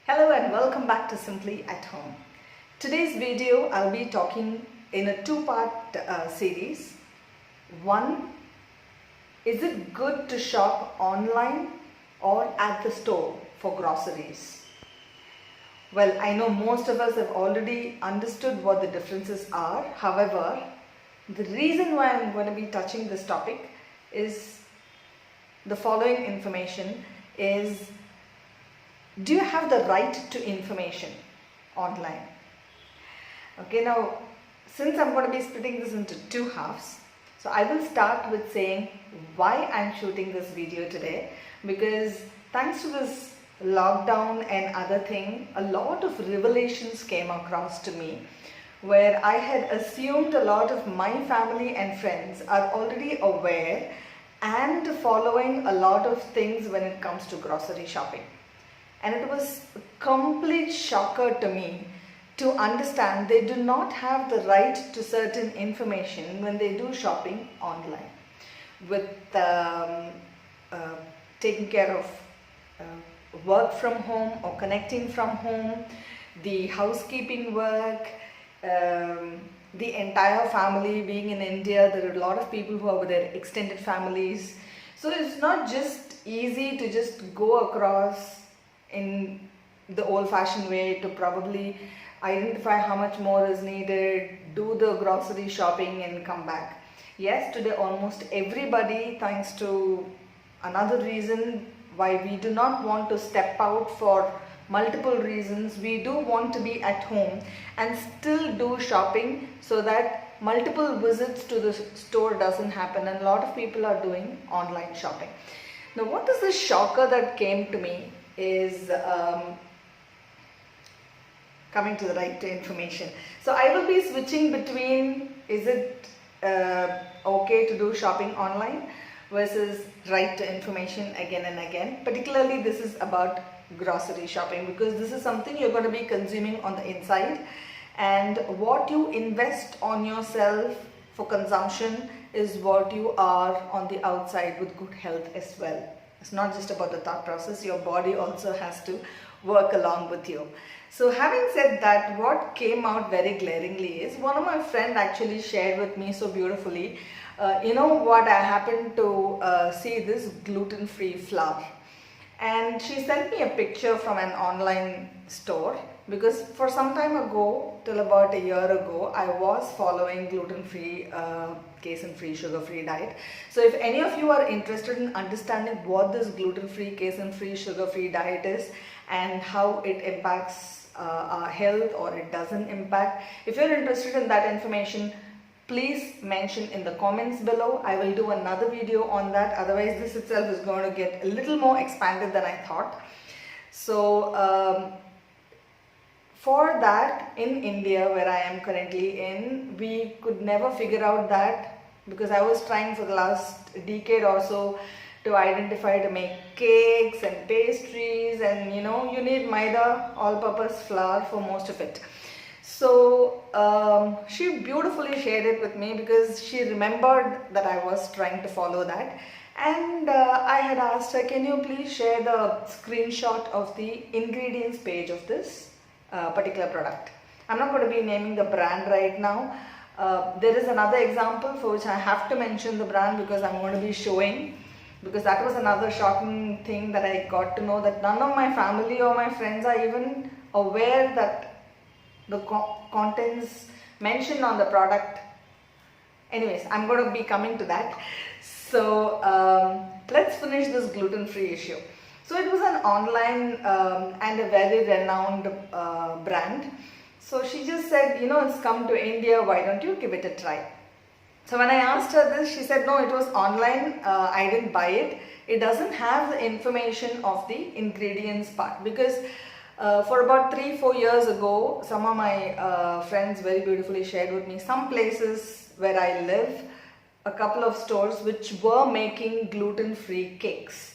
Hello and welcome back to Simply at Home. Today's video I'll be talking in a two-part series. One, is it good to shop online or at the store for groceries? Well, I know most of us have already understood what the differences are. However, the reason why I'm going to be touching this topic is the following information is: do you have the right to information online? Okay, now since I'm going to be splitting this into two halves, so I will start with saying why I'm shooting this video today, because thanks to this lockdown and other thing, a lot of revelations came across to me where I had assumed a lot of my family and friends are already aware and following a lot of things when it comes to grocery shopping. And it was a complete shocker to me to understand they do not have the right to certain information when they do shopping online. With taking care of work from home or connecting from home, the housekeeping work, the entire family being in India, there are a lot of people who are with their extended families. So it's not just easy to just go across in the old-fashioned way to probably identify how much more is needed, do the grocery shopping and come back. Yes, today almost everybody, thanks to another reason why we do not want to step out for multiple reasons, we do want to be at home and still do shopping so that multiple visits to the store doesn't happen, and a lot of people are doing online shopping. Now, what is the shocker that came to me is coming to the right to information. So I will be switching between is it okay to do shopping online versus right to information again and again. Particularly this is about grocery shopping, because this is something you're going to be consuming on the inside, and what you invest on yourself for consumption is what you are on the outside with good health as well. It's not just about the thought process, your body also has to work along with you. So having said that, what came out very glaringly is one of my friends actually shared with me so beautifully, you know what, I happened to see this gluten-free flour, and she sent me a picture from an online store, because for some time ago, till about a year ago, I was following gluten-free, casein-free, sugar-free diet. So if any of you are interested in understanding what this gluten-free, casein-free, sugar-free diet is and how it impacts our health or it doesn't impact, if you're interested in that information, please mention in the comments below. I will do another video on that. Otherwise, this itself is going to get a little more expanded than I thought. So for that, in India, where I am currently in, we could never figure out that, because I was trying for the last decade or so to identify to make cakes and pastries, and you know, you need maida, all-purpose flour for most of it. So she beautifully shared it with me, because she remembered that I was trying to follow that, and I had asked her, can you please share the screenshot of the ingredients page of this particular product. I'm not going to be naming the brand right now. There is another example for which I have to mention the brand, because I'm going to be showing, because that was another shocking thing that I got to know, that none of my family or my friends are even aware that the contents mentioned on the product. Anyways, I'm going to be coming to that. So let's finish this gluten-free issue. So it was an online and a very renowned brand. So she just said, you know, it's come to India, why don't you give it a try? So when I asked her this, she said, no, it was online, I didn't buy it. It doesn't have the information of the ingredients part, because for about 3-4 years ago, some of my friends very beautifully shared with me some places where I live, a couple of stores which were making gluten-free cakes.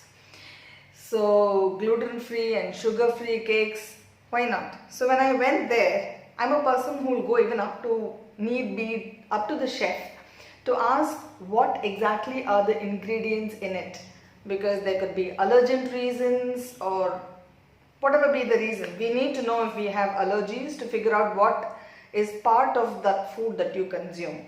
So gluten-free and sugar-free cakes, why not? So when I went there, I'm a person who will go even up to need be up to the chef to ask what exactly are the ingredients in it, because there could be allergen reasons or whatever be the reason, we need to know if we have allergies to figure out what is part of that food that you consume.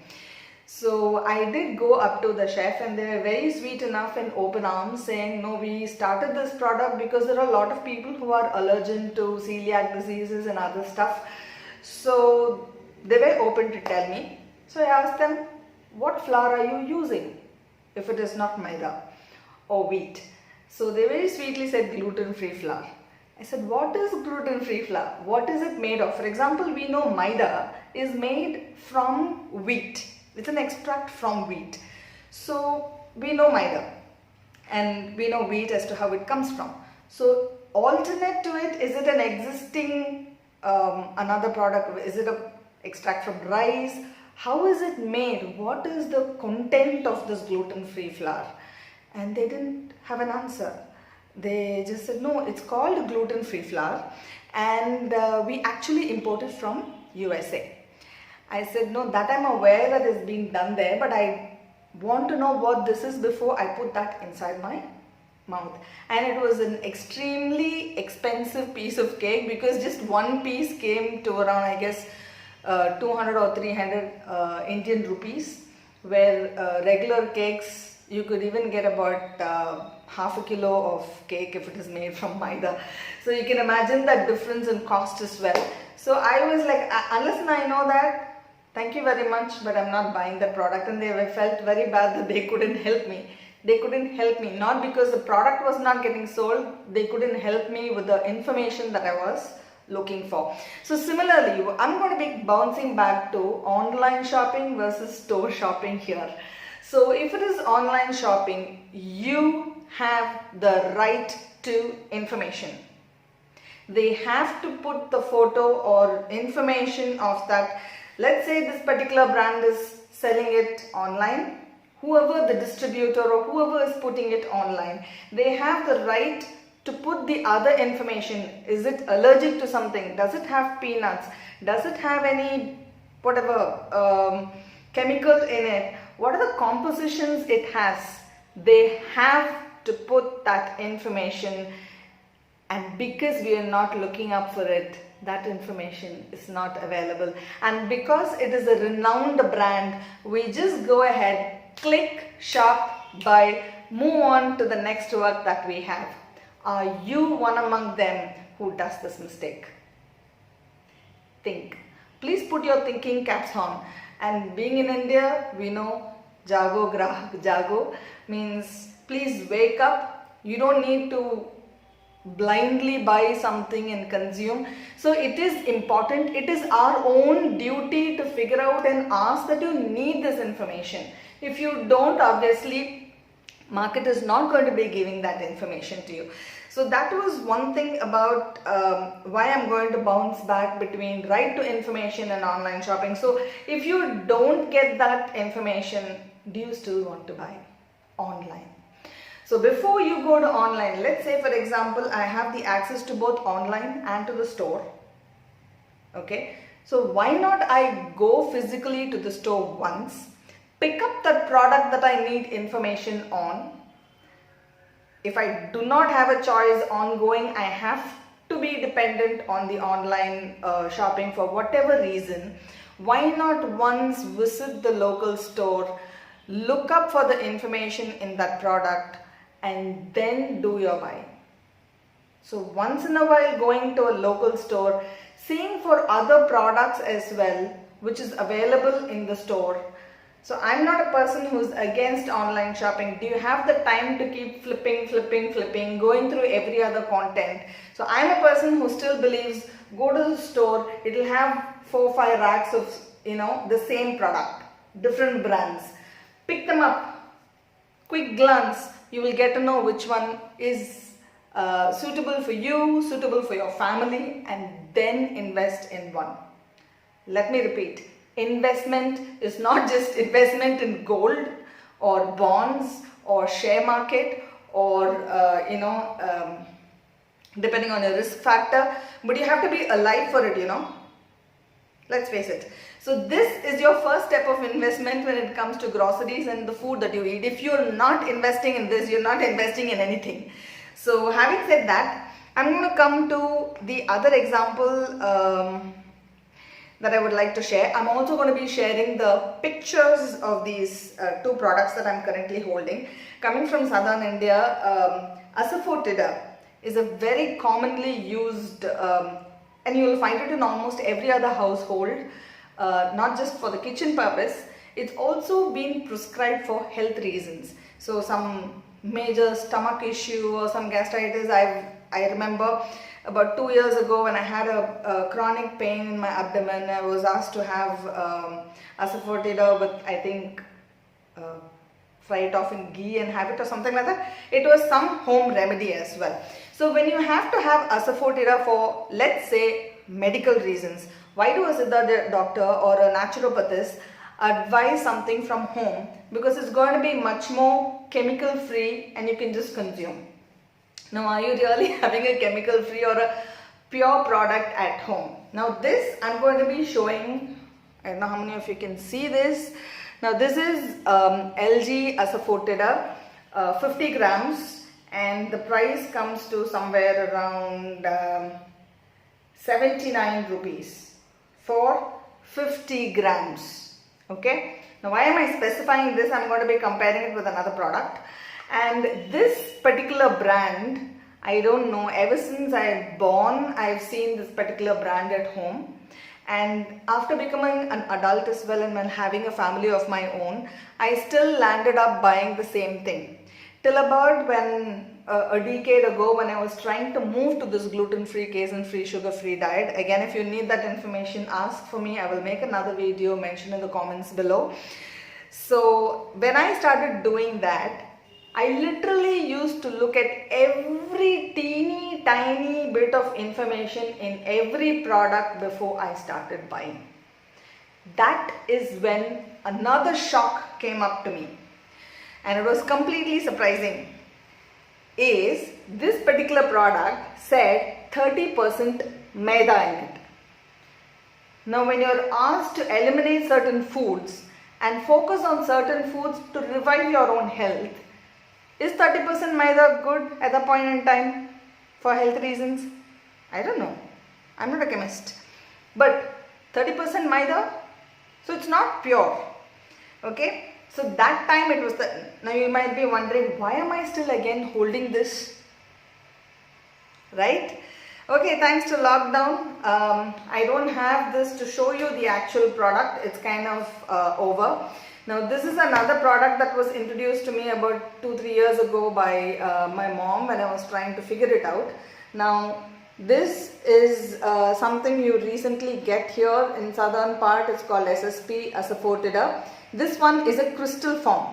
So I did go up to the chef and they were very sweet enough and open arms saying, no, we started this product because there are a lot of people who are allergic to celiac diseases and other stuff. So they were open to tell me. So I asked them, what flour are you using if it is not maida or wheat? So they very sweetly said gluten-free flour. I said, what is gluten-free flour? What is it made of? For example, we know maida is made from wheat. It's an extract from wheat. So we know maida and we know wheat as to how it comes from. So alternate to it, is it an existing another product? Is it a extract from rice? How is it made? What is the content of this gluten-free flour? And they didn't have an answer. They just said, no, it's called gluten-free flour and we actually import it from USA. I said, no, that I'm aware that is being done there, but I want to know what this is before I put that inside my mouth. And it was an extremely expensive piece of cake because just one piece came to around, I guess, 200 or 300 Indian rupees, where regular cakes, you could even get about half a kilo of cake if it is made from maida. So you can imagine that difference in cost as well. So I was like, unless I know that, thank you very much, but I'm not buying the product. And they felt very bad that they couldn't help me. They couldn't help me, not because the product was not getting sold, they couldn't help me with the information that I was looking for. So similarly, I'm going to be bouncing back to online shopping versus store shopping here. So if it is online shopping, you have the right to information. They have to put the photo or information of that. Let's say this particular brand is selling it online. Whoever the distributor or whoever is putting it online, they have the right to put the other information. Is it allergic to something? Does it have peanuts? Does it have any whatever chemical in it? What are the compositions it has? They have to put that information, and because we are not looking up for it, that information is not available. And because it is a renowned brand, we just go ahead, click, shop, buy, move on to the next work that we have. Are you one among them who does this mistake? Think. Please put your thinking caps on. And being in India, we know Jago Grahak Jago means please wake up. You don't need to blindly buy something and consume. So it is important, it is our own duty to figure out and ask that you need this information. If you don't, obviously market is not going to be giving that information to you. So that was one thing about why I'm going to bounce back between right to information and online shopping. So if you don't get that information, do you still want to buy online? So before you go to online, let's say for example, I have the access to both online and to the store. Okay, so why not I go physically to the store once, pick up that product that I need information on. If I do not have a choice ongoing, I have to be dependent on the online shopping for whatever reason. Why not once visit the local store, look up for the information in that product, and then do your buy. So once in a while going to a local store, seeing for other products as well which is available in the store. So I'm not a person who's against online shopping. Do you have the time to keep flipping, going through every other content? So I'm a person who still believes go to the store, it'll have 4 or 5 racks of the same product, different brands. Pick them up, quick glance, you will get to know which one is suitable for you, suitable for your family, and then invest in one. Let me repeat, investment is not just investment in gold or bonds or share market or depending on your risk factor, but you have to be alive for it, Let's face it. So this is your first step of investment when it comes to groceries and the food that you eat. If you're not investing in this, you're not investing in anything. So having said that, I'm going to come to the other example that I would like to share. I'm also going to be sharing the pictures of these two products that I'm currently holding. Coming from southern India, asafoetida is a very commonly used and you will find it in almost every other household, not just for the kitchen purpose. It's also been prescribed for health reasons. So some major stomach issue or some gastritis, I remember about 2 years ago when I had a chronic pain in my abdomen, I was asked to have asafoetida with, I think, fry it off in ghee and have it or something like that. It was some home remedy as well. So when you have to have asafoetida for, let's say, medical reasons, why do a Siddha doctor or a naturopathist advise something from home? Because it's going to be much more chemical free and you can just consume. Now, are you really having a chemical free or a pure product at home? Now this I'm going to be showing, I don't know how many of you can see this. Now this is LG asafoetida, 50 grams, and the price comes to somewhere around 79 rupees for 50 grams. Okay. Now why am I specifying this? I'm going to be comparing it with another product. And this particular brand, I don't know, ever since I've born, I've seen this particular brand at home. And after becoming an adult as well and when having a family of my own, I still landed up buying the same thing. Till about when a decade ago when I was trying to move to this gluten-free, casein-free, sugar-free diet. Again, if you need that information, ask for me. I will make another video, mention in the comments below. So when I started doing that, I literally used to look at every teeny tiny bit of information in every product before I started buying. That is when another shock came up to me, and it was completely surprising. Is this particular product said 30% maida in it. Now when you're asked to eliminate certain foods and focus on certain foods to revive your own health, is 30% maida good at the point in time for health reasons? I don't know. I'm not a chemist. But 30% maida, so it's not pure. Okay. So that time it was now you might be wondering, why am I still again holding this? Right? Okay, thanks to lockdown, I don't have this to show you the actual product. It's kind of over. Now this is another product that was introduced to me about 2-3 years ago by my mom when I was trying to figure it out. Now this is something you recently get here in southern part. It's called SSP, asafoetida. This one is a crystal form.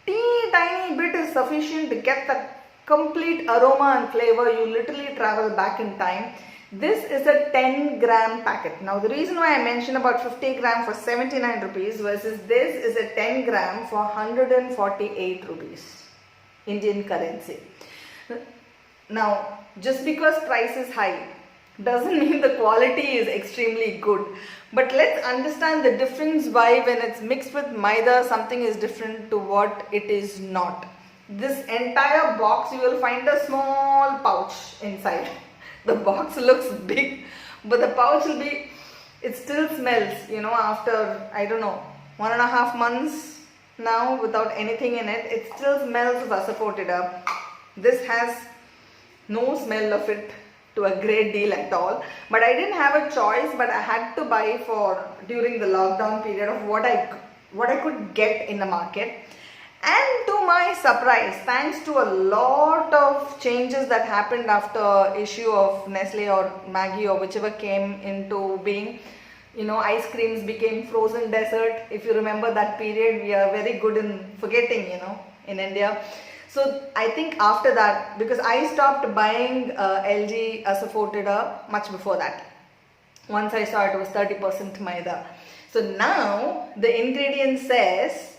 Teeny tiny bit is sufficient to get the complete aroma and flavor. You literally travel back in time. This is a 10 gram packet. Now the reason why I mentioned about 50 gram for 79 rupees versus this is a 10 gram for 148 rupees Indian currency. Now just because price is high doesn't mean the quality is extremely good. But let's understand the difference why when it's mixed with maida something is different to what it is not. This entire box you will find a small pouch inside. The box looks big, but the pouch will be, it still smells, you know, after, I don't know, 1.5 months now without anything in it, it still smells of asafoetida. This has no smell of it to a great deal at all, but I didn't have a choice, but I had to buy for during the lockdown period of what I could get in the market. And to my surprise, thanks to a lot of changes that happened after issue of Nestle or Maggi or whichever came into being, you know, ice creams became frozen dessert. If you remember that period, we are very good in forgetting, you know, in India. So I think after that, because I stopped buying LG asafoetida much before that. Once I saw it was 30% maida. So now the ingredient says,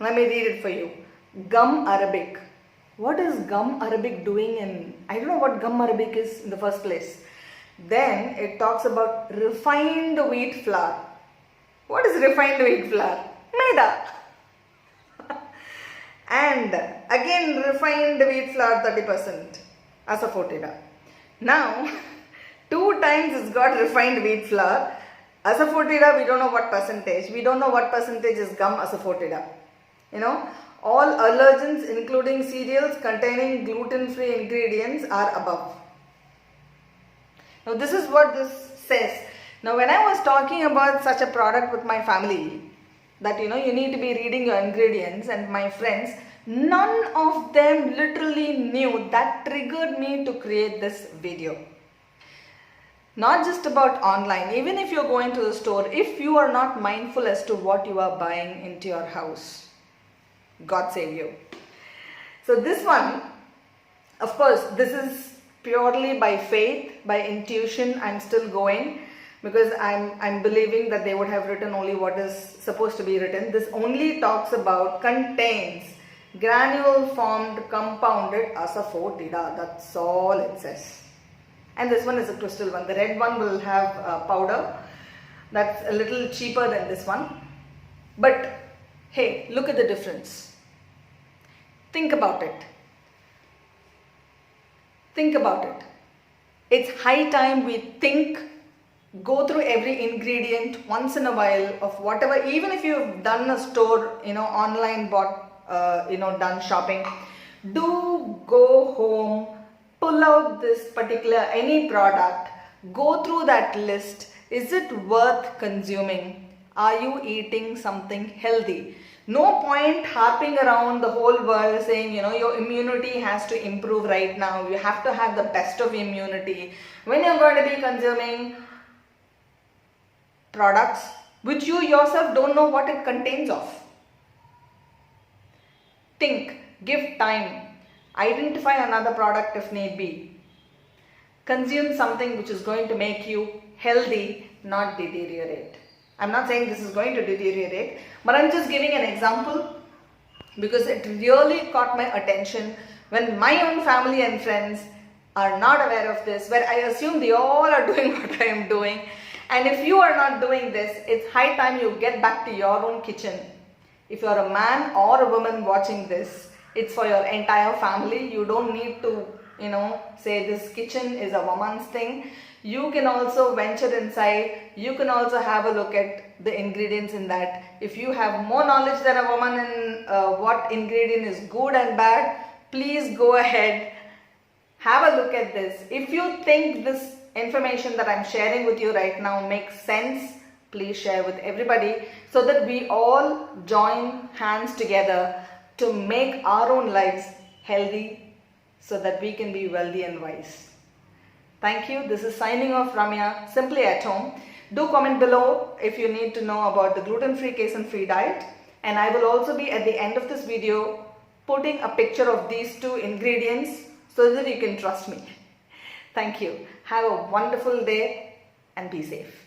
let me read it for you. Gum Arabic. What is gum Arabic doing in, I don't know what gum Arabic is in the first place. Then it talks about refined wheat flour. What is refined wheat flour? Maida. And again refined wheat flour 30%. asafoetida. Now, 2 times it's got refined wheat flour. Asafoetida, we don't know what percentage. We don't know what percentage is gum asafoetida. You know, all allergens including cereals containing gluten-free ingredients are above. Now this is what this says. Now when I was talking about such a product with my family, that you need to be reading your ingredients, and my friends, none of them literally knew. That triggered me to create this video. Not just about online, even if you're going to the store, if you are not mindful as to what you are buying into your house, God save you. So this one, of course, this is purely by faith, by intuition. I'm still going because I'm believing that they would have written only what is supposed to be written. This only talks about contains granule formed compounded asafoetida. That's all it says. And this one is a crystal one. The red one will have powder. That's a little cheaper than this one. But hey, look at the difference. Think about it. Think about it. It's high time we think, go through every ingredient once in a while of whatever, even if you've done a store, online bought, done shopping, do go home, pull out this particular, any product, go through that list. Is it worth consuming? Are you eating something healthy? No point harping around the whole world saying, your immunity has to improve right now. You have to have the best of immunity. When you're going to be consuming products which you yourself don't know what it contains of. Think, give time, identify another product if need be. Consume something which is going to make you healthy, not deteriorate. I'm not saying this is going to deteriorate, but I'm just giving an example because it really caught my attention when my own family and friends are not aware of this, where I assume they all are doing what I am doing. And if you are not doing this, it's high time you get back to your own kitchen. If you're a man or a woman watching this, it's for your entire family. You don't need to, say this kitchen is a woman's thing. You can also venture inside. You can also have a look at the ingredients in that. If you have more knowledge than a woman in what ingredient is good and bad, please go ahead, have a look at this. If you think this information that I'm sharing with you right now makes sense, please share with everybody so that we all join hands together to make our own lives healthy so that we can be wealthy and wise. Thank you. This is signing off, Ramya, Simply at Home. Do comment below if you need to know about the gluten-free, casein-free diet. And I will also be at the end of this video putting a picture of these 2 ingredients so that you can trust me. Thank you. Have a wonderful day and be safe.